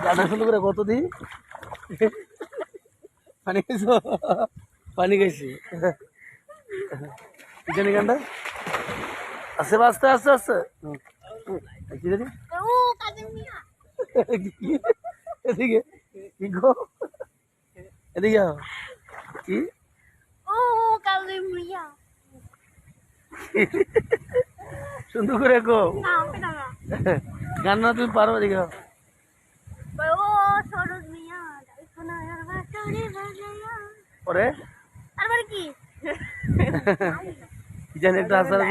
গানটা শুরু করে কত দিন পানি খাইছো পানি খাইছি কি জানি গানটা আস্তে আস্তে আস্তে আস্তে কি জানি এদিকে কি গো এদিকে কি সুন্দর করে গো গান না তুমি পারো এদিকে পরে কি জানি একটা আসার